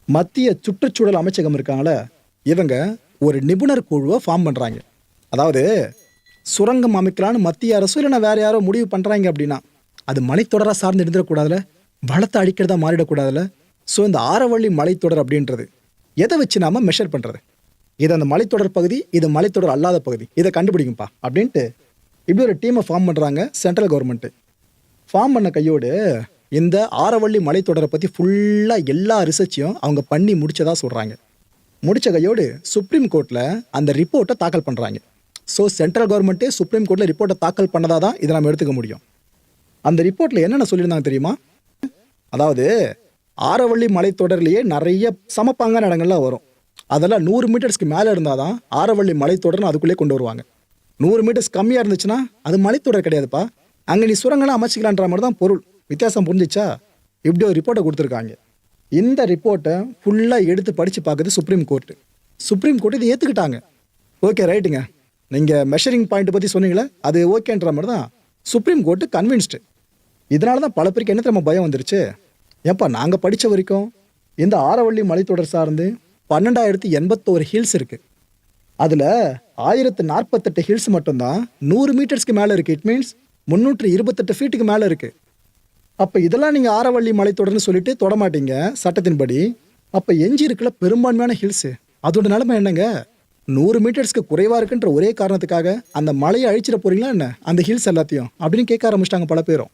மத்திய சுற்றுச்சூழல் அமைச்சகம் இருக்காங்களே, இவங்க ஒரு நிபுணர் குழுவை ஃபார்ம் பண்றாங்க. அதாவது சுரங்கம் அமைக்கலான்னு மத்திய அரசு இல்லைன்னா வேற யாரோ முடிவு பண்றாங்க அப்படின்னா, அது மலைத்தொடரா சார்ந்து இருந்துடக்கூடாதுல, வளத்தை அழிக்கிறதா மாறிடக்கூடாதுல. ஸோ இந்த ஆரவள்ளி மலைத்தொடர் அப்படின்றது எதை வச்சு நாம மெஷர் பண்றது? இது அந்த மலைத்தொடர் பகுதி, இது மலைத்தொடர் அல்லாத பகுதி, இதை கண்டுபிடிக்கும்பா அப்படின்ட்டு இப்படி ஒரு டீமை ஃபார்ம் பண்றாங்க சென்ட்ரல் கவர்மெண்ட். ஃபார்ம் பண்ண கையோடு இந்த ஆரவள்ளி மலைத்தொடரை பற்றி ஃபுல்லாக எல்லா ரிசர்ச்சையும் அவங்க பண்ணி முடிச்சதா சொல்கிறாங்க. முடிச்ச கையோடு சுப்ரீம் கோர்ட்டில் அந்த ரிப்போர்ட்டை தாக்கல் பண்ணுறாங்க. ஸோ சென்ட்ரல் கவர்மெண்ட்டே சுப்ரீம் கோர்ட்டில் ரிப்போர்ட்டை தாக்கல் பண்ணதா தான் இதை நம்ம எடுத்துக்க முடியும். அந்த ரிப்போர்ட்டில் என்னென்ன சொல்லியிருந்தாங்க தெரியுமா? அதாவது ஆரவள்ளி மலைத்தொடர்லேயே நிறைய சமப்பாங்கான இடங்கள்லாம் வரும். அதெல்லாம் 100 மீட்டர்ஸ்க்கு மேலே இருந்தால் தான் ஆரவள்ளி மலைத்தொடர்னு அதுக்குள்ளே கொண்டு வருவாங்க. 100 மீட்டர்ஸ் கம்மியாக இருந்துச்சுன்னா அது மலைத்தொடர் கிடையாதுப்பா, அங்கே நீ சுரங்கலாம் அமைச்சிக்கலான்ற மாதிரி தான் பொருள். வித்தியாசம் புரிஞ்சிச்சா? இப்படி ஒரு ரிப்போர்ட்டை கொடுத்துருக்காங்க. இந்த ரிப்போர்ட்டை ஃபுல்லாக எடுத்து படித்து பார்க்குது சுப்ரீம் கோர்ட்டு. சுப்ரீம் கோர்ட் இதை ஏற்றுக்கிட்டாங்க. ஓகே ரைட்டுங்க, நீங்கள் மெஷரிங் பாயிண்ட் பற்றி சொன்னீங்களே அது ஓகேன்ற மாதிரி தான் சுப்ரீம் கோர்ட்டு கன்வின்ஸ்டு. இதனால தான் பல பேருக்கு என்ன தெரியுமா பயம் வந்துருச்சு? ஏப்பா நாங்கள் படித்த வரைக்கும் இந்த ஆரவள்ளி மலைத்தொடர் சார்ந்து 12,081 ஹில்ஸ் இருக்குது. அதில் 1048 ஹில்ஸ் மட்டும்தான் 100 மீட்டர்ஸ்க்கு மேலே இருக்குது. இட் மீன்ஸ் 328 ஃபீட்டுக்கு மேலே இருக்குது. அப்போ இதெல்லாம் நீங்கள் ஆரவள்ளி மலைத்தொடர்னு சொல்லிட்டு தொடமாட்டீங்க சட்டத்தின்படி. அப்போ எஞ்சி இருக்குல்ல பெரும்பான்மையான ஹில்ஸு, அதோட நிலைமை என்னங்க? 100 மீட்டர்ஸ்க்கு குறைவாக இருக்குன்ற ஒரே காரணத்துக்காக அந்த மலையை அழிச்சிட போறீங்களா என்ன, அந்த ஹில்ஸ் எல்லாத்தையும் அப்படின்னு கேட்க ஆரம்பிச்சிட்டாங்க பல பேரும்.